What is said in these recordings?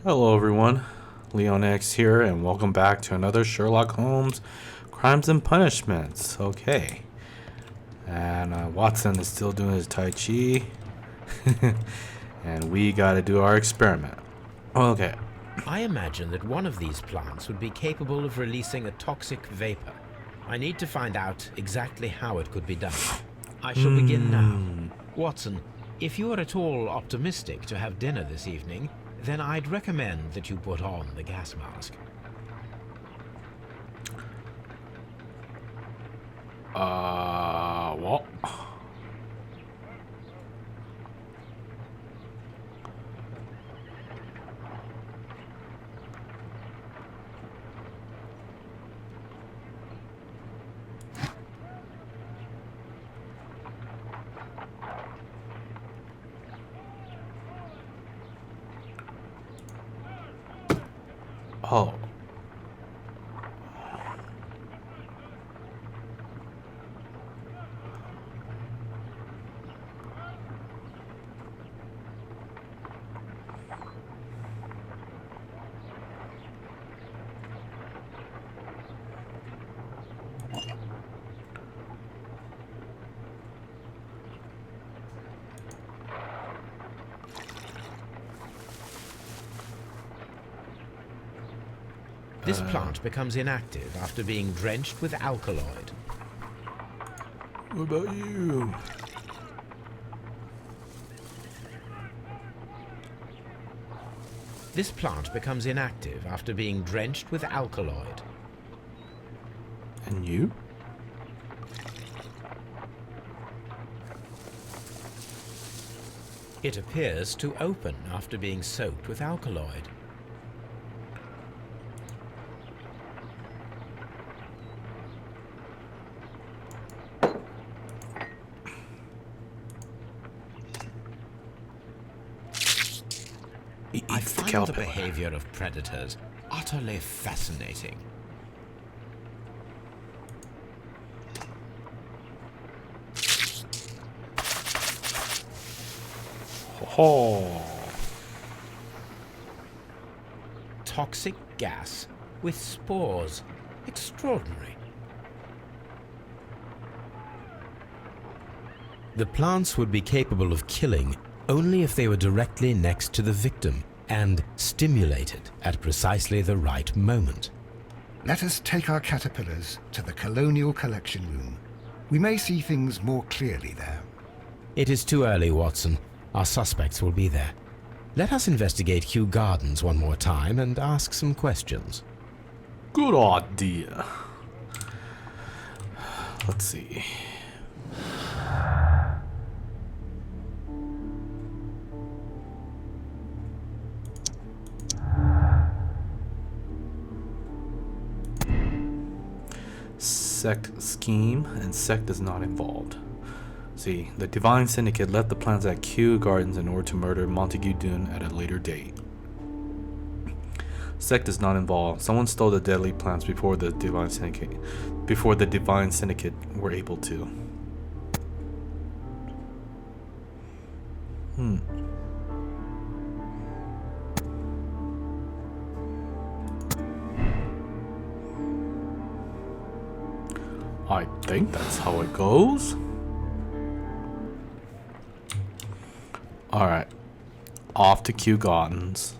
Hello everyone, Leon X here, and welcome back to another Sherlock Holmes Crimes and Punishments. Okay, and Watson is still doing his Tai Chi, and we gotta do our experiment. Okay, I imagine that one of these plants would be capable of releasing a toxic vapor. I need to find out exactly how it could be done. I shall begin now. Watson, if you are at all optimistic to have dinner this evening, then I'd recommend that you put on the gas mask. what? Oh. This plant becomes inactive after being drenched with alkaloid. What about you? This plant becomes inactive after being drenched with alkaloid. And you? It appears to open after being soaked with alkaloid. I find the behavior of predators utterly fascinating. Oh. Toxic gas with spores. Extraordinary. The plants would be capable of killing only if they were directly next to the victim and stimulated at precisely the right moment. Let us take our caterpillars to the Colonial Collection Room. We may see things more clearly there. It is too early, Watson. Our suspects will be there. Let us investigate Kew Gardens one more time and ask some questions. Good idea. Let's see. Sept scheme, and Sept is not involved. See, the Divine Syndicate left the plans at Kew Gardens in order to murder Montague Dune at a later date. Sept is not involved. Someone stole the deadly plants before the Divine Syndicate were able to. I think that's how it goes. Alright. Off to Kew Gardens.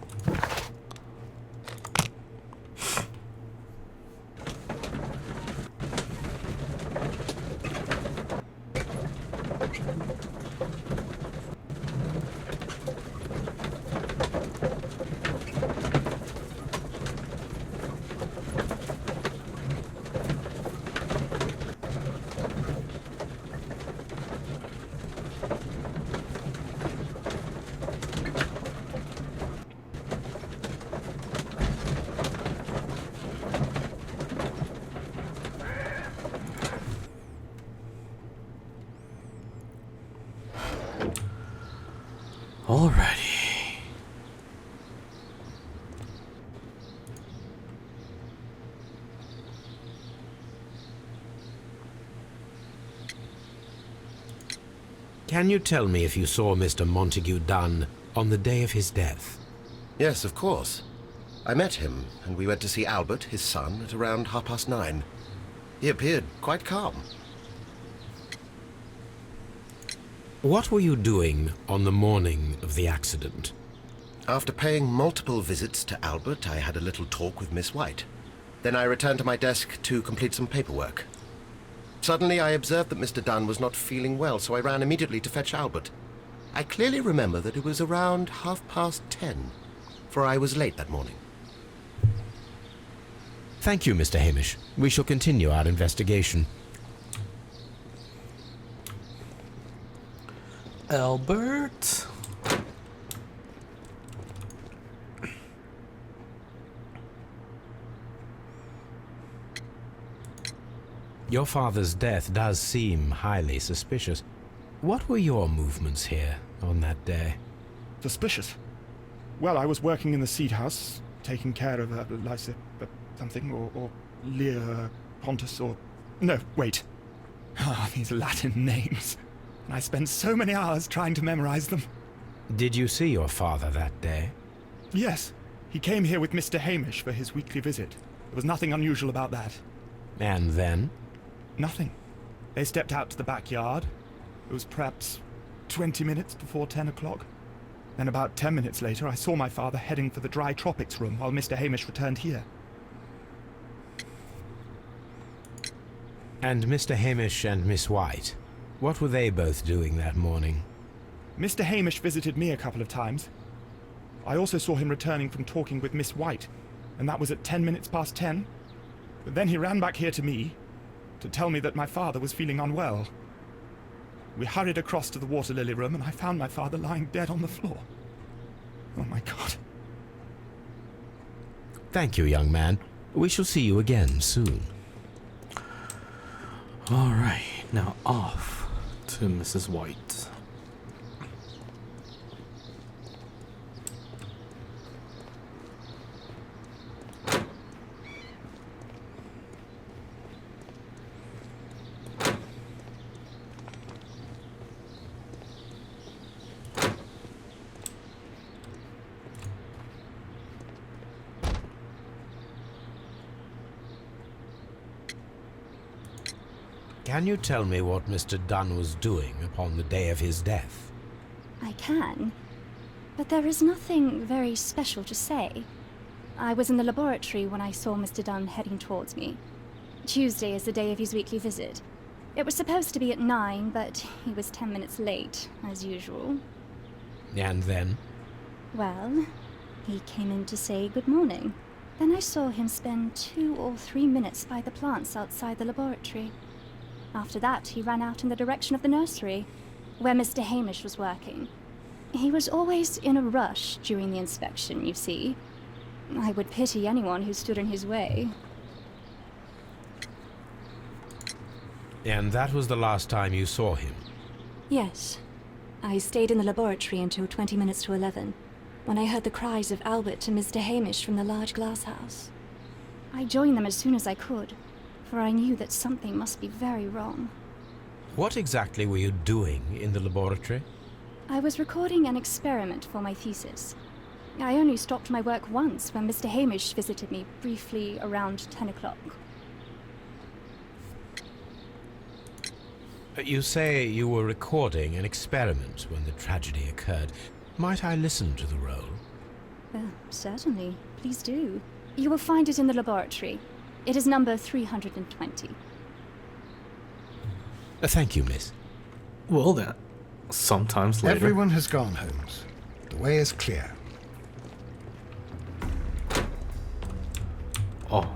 Alrighty. Can you tell me if you saw Mr. Montague Dunn on the day of his death? Yes, of course. I met him, and we went to see Albert, his son, at around 9:30. He appeared quite calm. What were you doing on the morning of the accident? After paying multiple visits to Albert, I had a little talk with Miss White. Then I returned to my desk to complete some paperwork. Suddenly I observed that Mr. Dunn was not feeling well, so I ran immediately to fetch Albert. I clearly remember that it was around 10:30, for I was late that morning. Thank you, Mr. Hamish. We shall continue our investigation. Albert? Your father's death does seem highly suspicious. What were your movements here on that day? Suspicious? Well, I was working in the seed house, taking care of Lysa something, or Lear Pontus, or... No, wait. These Latin names. And I spent so many hours trying to memorize them. Did you see your father that day? Yes. He came here with Mr. Hamish for his weekly visit. There was nothing unusual about that. And then? Nothing. They stepped out to the backyard. It was perhaps 20 minutes before 10 o'clock. Then about 10 minutes later, I saw my father heading for the dry tropics room while Mr. Hamish returned here. And Mr. Hamish and Miss White, what were they both doing that morning? Mr. Hamish visited me a couple of times. I also saw him returning from talking with Miss White, and that was at 10 minutes past 10. But then he ran back here to me to tell me that my father was feeling unwell. We hurried across to the water lily room, and I found my father lying dead on the floor. Oh my God. Thank you, young man. We shall see you again soon. All right, now off to Mrs. White. Can you tell me what Mr. Dunn was doing upon the day of his death? I can, but there is nothing very special to say. I was in the laboratory when I saw Mr. Dunn heading towards me. Tuesday is the day of his weekly visit. It was supposed to be at 9, but he was 10 minutes late, as usual. And then? Well, he came in to say good morning. Then I saw him spend 2 or 3 minutes by the plants outside the laboratory. After that, he ran out in the direction of the nursery, where Mr. Hamish was working. He was always in a rush during the inspection, you see. I would pity anyone who stood in his way. And that was the last time you saw him? Yes. I stayed in the laboratory until 20 minutes to 11, when I heard the cries of Albert and Mr. Hamish from the large glass house. I joined them as soon as I could, for I knew that something must be very wrong. What exactly were you doing in the laboratory? I was recording an experiment for my thesis. I only stopped my work once when Mr. Hamish visited me briefly around 10 o'clock. You say you were recording an experiment when the tragedy occurred. Might I listen to the roll? Certainly. Please do. You will find it in the laboratory. It is number 320. Thank you, miss. Well then, sometimes later. Everyone has gone, Holmes. The way is clear. Oh.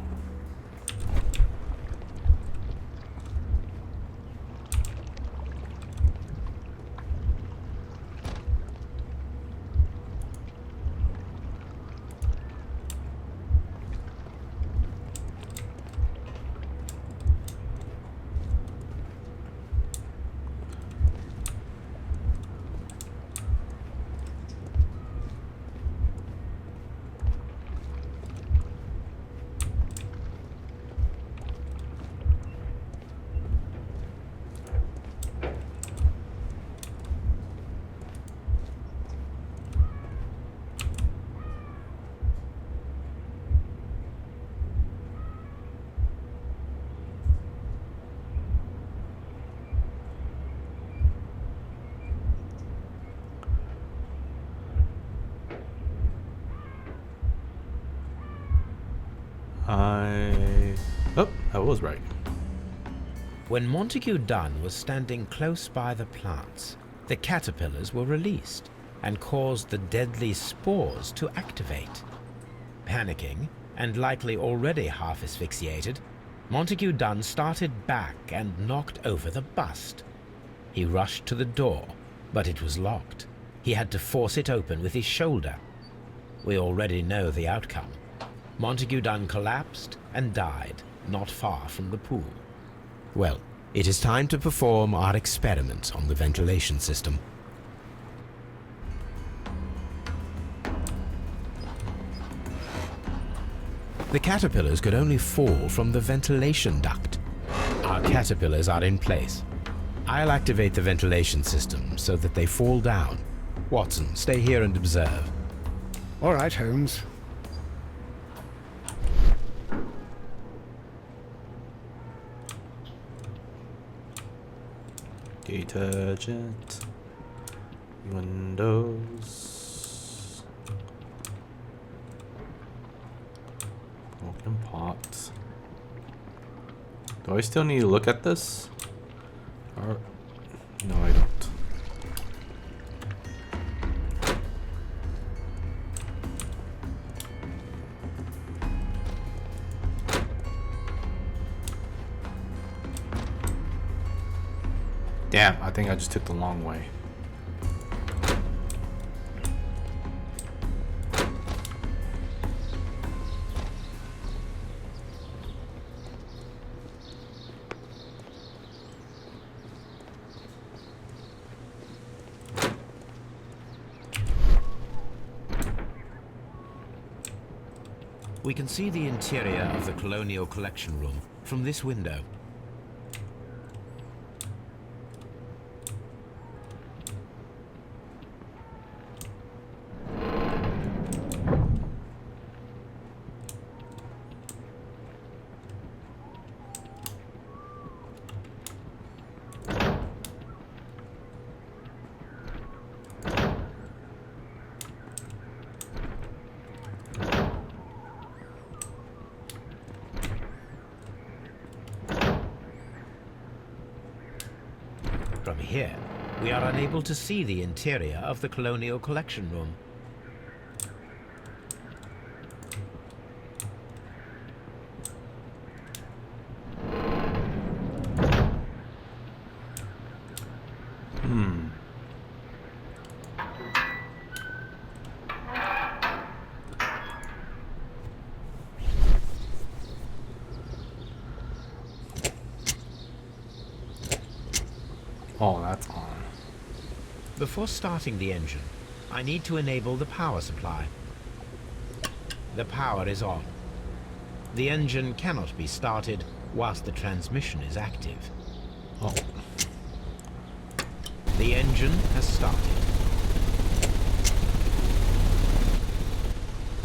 Oh, I was right. When Montague Dunn was standing close by the plants, the caterpillars were released and caused the deadly spores to activate. Panicking, and likely already half asphyxiated, Montague Dunn started back and knocked over the bust. He rushed to the door, but it was locked. He had to force it open with his shoulder. We already know the outcome. Montague Dunn collapsed and died not far from the pool. Well, it is time to perform our experiment on the ventilation system. The caterpillars could only fall from the ventilation duct. Our caterpillars are in place. I'll activate the ventilation system so that they fall down. Watson, stay here and observe. All right, Holmes. Detergent. Windows. Broken pots. Do I still need to look at this? Or no, I don't. Damn, I think I just took the long way. We can see the interior of the Colonial Collection Room from this window. From here, we are unable to see the interior of the Colonial Collection Room. Oh, that's on. Before starting the engine, I need to enable the power supply. The power is on. The engine cannot be started whilst the transmission is active. Oh. The engine has started.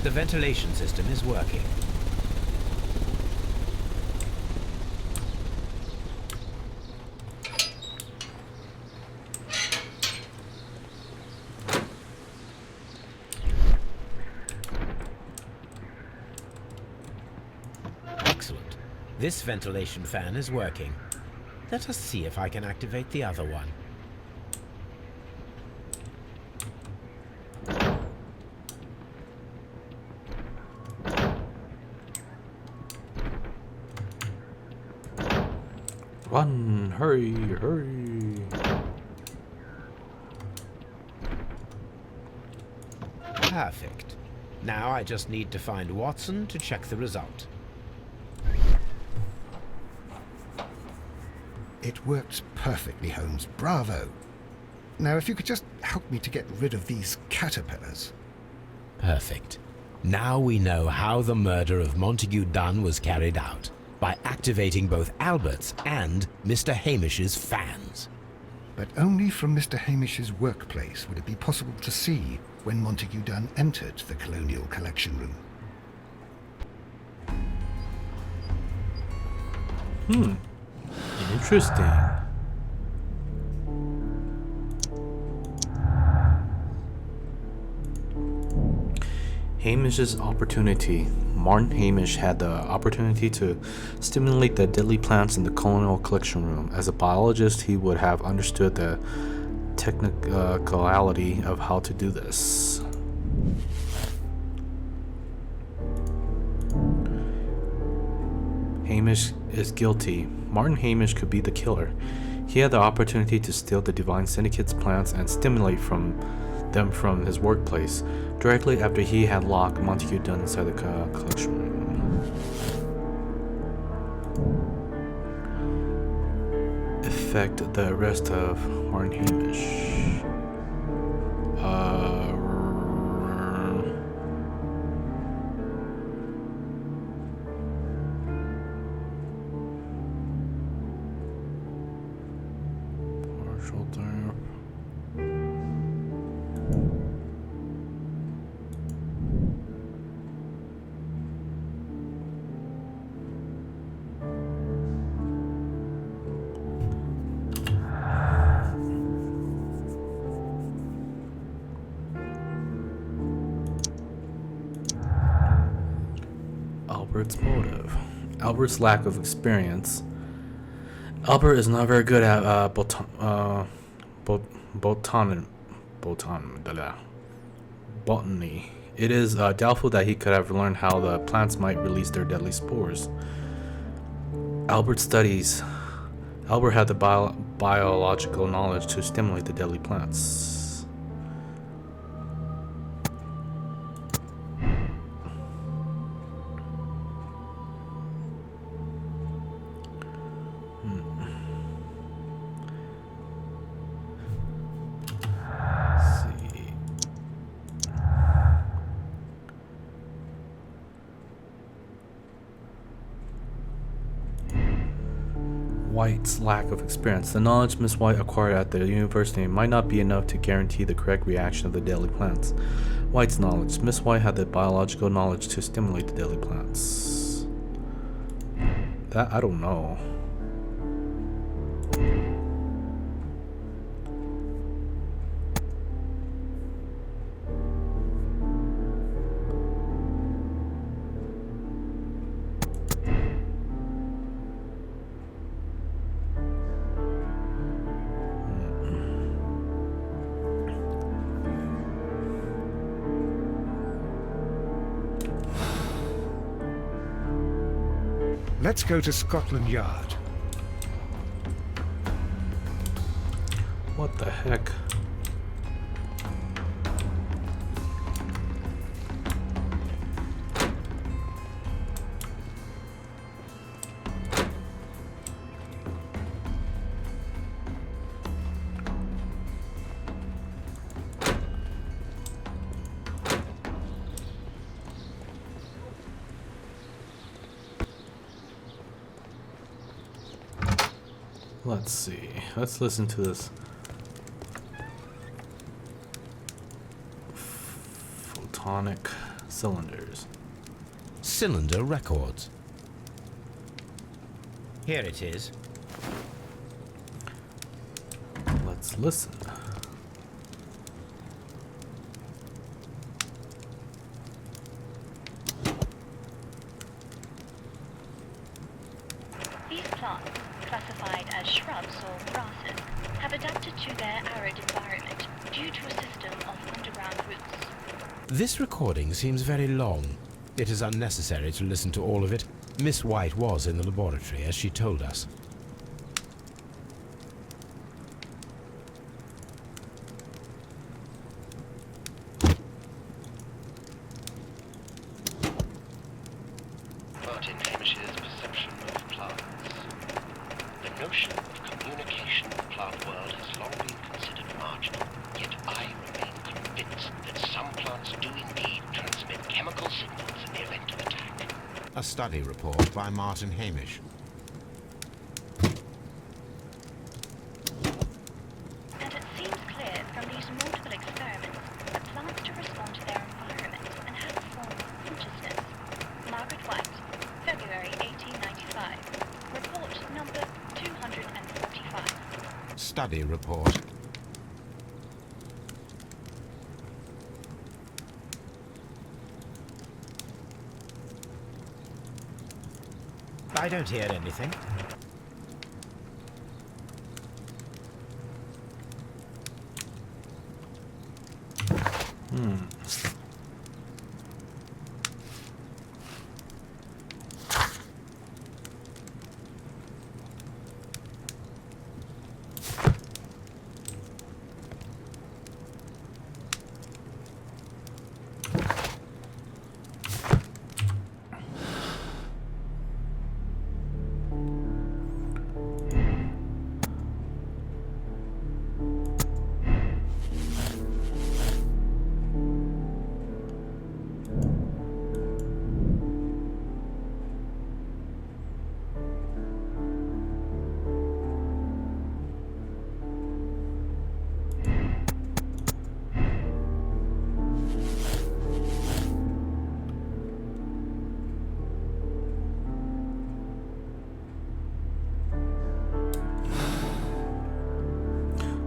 The ventilation system is working. Excellent. This ventilation fan is working. Let us see if I can activate the other one. Run, hurry, hurry. Perfect. Now I just need to find Watson to check the result. It worked perfectly, Holmes. Bravo. Now, if you could just help me to get rid of these caterpillars. Perfect. Now we know how the murder of Montague Dunn was carried out, by activating both Albert's and Mr. Hamish's fans. But only from Mr. Hamish's workplace would it be possible to see when Montague Dunn entered the Colonial Collection Room. Interesting. Hamish's opportunity. Martin Hamish had the opportunity to stimulate the deadly plants in the colonial collection room. As a biologist, he would have understood the technicality of how to do this. Hamish is guilty. Martin Hamish could be the killer. He had the opportunity to steal the Divine Syndicate's plants and stimulate them from his workplace, directly after he had locked Montague Dunn inside the collection room. Effect the arrest of Martin Hamish. Partial time. Albert's motive. Albert's lack of experience. Albert is not very good at botany. It is doubtful that he could have learned how the plants might release their deadly spores. Albert studies. Albert had the biological knowledge to stimulate the deadly plants. White's lack of experience. The knowledge Miss White acquired at the university might not be enough to guarantee the correct reaction of the deadly plants. White's knowledge. Miss White had the biological knowledge to stimulate the deadly plants. That I don't know. Let's go to Scotland Yard. What the heck? Let's see. Let's listen to this. Photonic cylinders. Cylinder records. Here it is. Let's listen. These plants, classified as shrubs or grasses, have adapted to their arid environment due to a system of underground roots. This recording seems very long. It is unnecessary to listen to all of it. Miss White was in the laboratory, as she told us. Martin Hamish's perception of plants. The notion of communication in the plant world has long been considered marginal, yet I remain convinced that some plants do indeed transmit chemical signals in the event of attack. A study report by Martin Hamish. And it seems clear from these multiple experiments that plants do respond to their environment and have a form of consciousness. Margaret White, February 1895. Report number 245. Study report. I don't hear anything.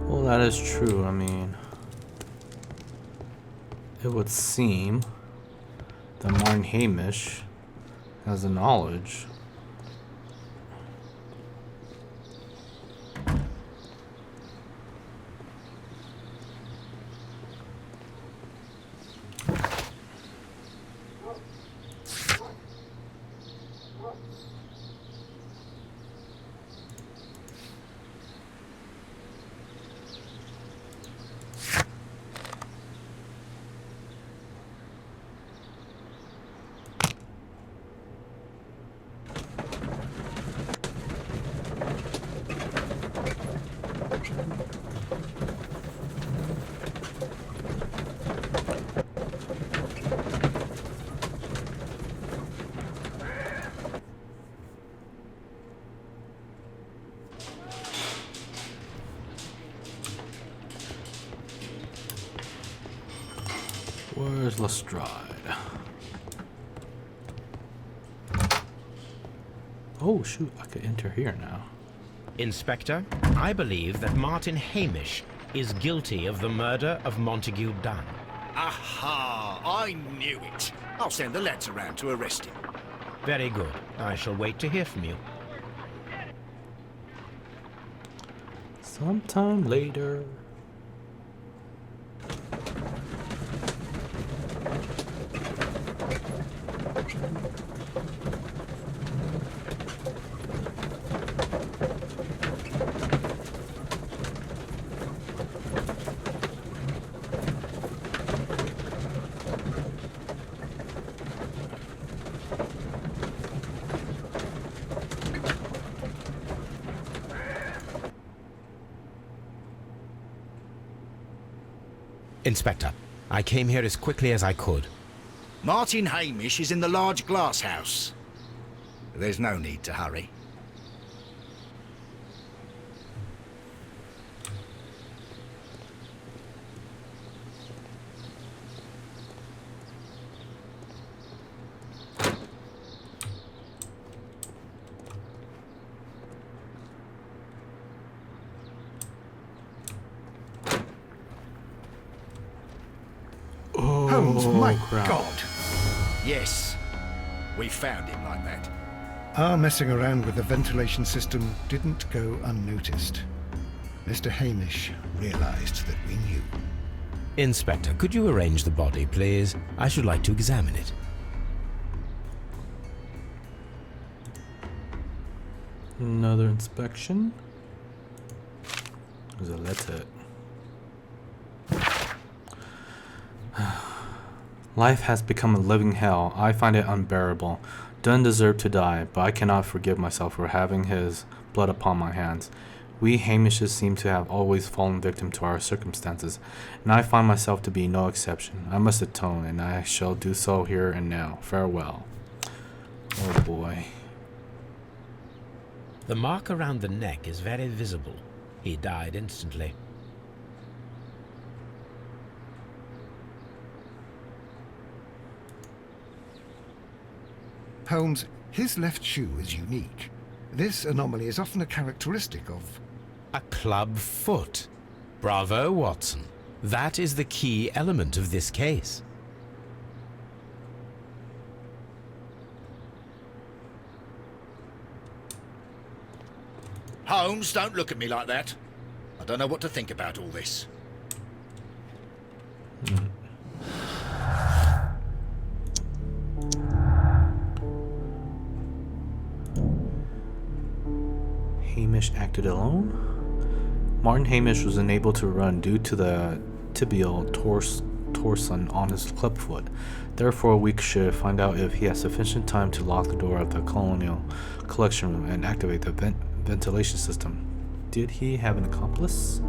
Well, that is true. I mean, it would seem that Martin Hamish has the knowledge. Where's Lestrade? Oh shoot, I could enter here now. Inspector, I believe that Martin Hamish is guilty of the murder of Montague Dunn. Aha! I knew it. I'll send the lads around to arrest him. Very good. I shall wait to hear from you. Sometime later. Inspector, I came here as quickly as I could. Martin Hamish is in the large glass house. There's no need to hurry. Holmes, my crap. God! Yes, we found him like that. Our messing around with the ventilation system didn't go unnoticed. Mr. Hamish realized that we knew. Inspector, could you arrange the body, please? I should like to examine it. Another inspection. There's a letter. Life has become a living hell. I find it unbearable. Dunn deserved to die, but I cannot forgive myself for having his blood upon my hands. We Hamishes seem to have always fallen victim to our circumstances, and I find myself to be no exception. I must atone, and I shall do so here and now. Farewell. Oh boy. The mark around the neck is very visible. He died instantly. Holmes, his left shoe is unique. This anomaly is often a characteristic of... A club foot. Bravo, Watson. That is the key element of this case. Holmes, don't look at me like that. I don't know what to think about all this. Hamish acted alone? Martin Hamish was unable to run due to the tibial torsion on his club foot. Therefore, we should find out if he has sufficient time to lock the door of the colonial collection room and activate the ventilation system. Did he have an accomplice?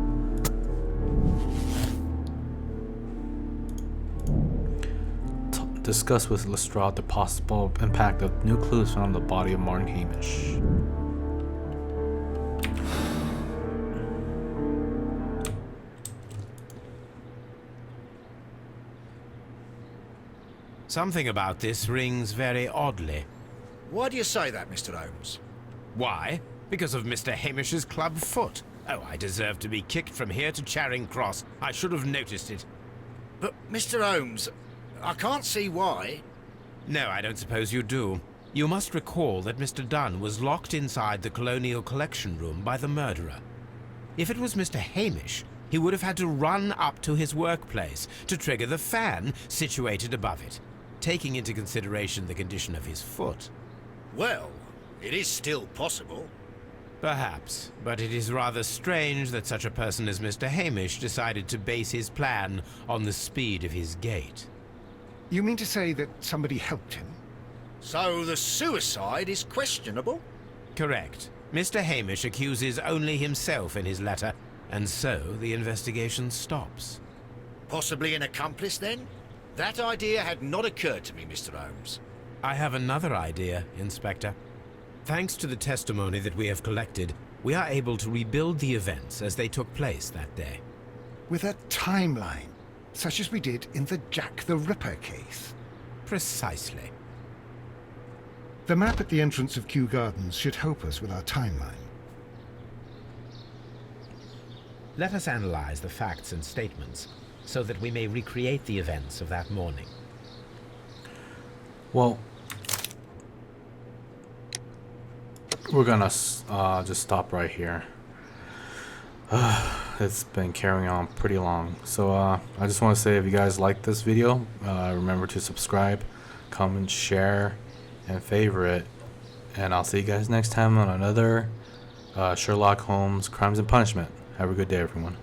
Discuss with Lestrade the possible impact of new clues found on the body of Martin Hamish. Something about this rings very oddly. Why do you say that, Mr. Holmes? Why? Because of Mr. Hamish's club foot. Oh, I deserve to be kicked from here to Charing Cross. I should have noticed it. But, Mr. Holmes, I can't see why. No, I don't suppose you do. You must recall that Mr. Dunn was locked inside the Colonial Collection Room by the murderer. If it was Mr. Hamish, he would have had to run up to his workplace to trigger the fan situated above it, taking into consideration the condition of his foot. Well, it is still possible. Perhaps, but it is rather strange that such a person as Mr. Hamish decided to base his plan on the speed of his gait. You mean to say that somebody helped him? So the suicide is questionable? Correct. Mr. Hamish accuses only himself in his letter, and so the investigation stops. Possibly an accomplice, then? That idea had not occurred to me, Mr. Holmes. I have another idea, Inspector. Thanks to the testimony that we have collected, we are able to rebuild the events as they took place that day. With a timeline, such as we did in the Jack the Ripper case. Precisely. The map at the entrance of Kew Gardens should help us with our timeline. Let us analyze the facts and statements so that we may recreate the events of that morning. Well, we're gonna just stop right here. It's been carrying on pretty long. So I just want to say, if you guys like this video, remember to subscribe, comment, share, and favorite. And I'll see you guys next time on another Sherlock Holmes Crimes and Punishment. Have a good day, everyone.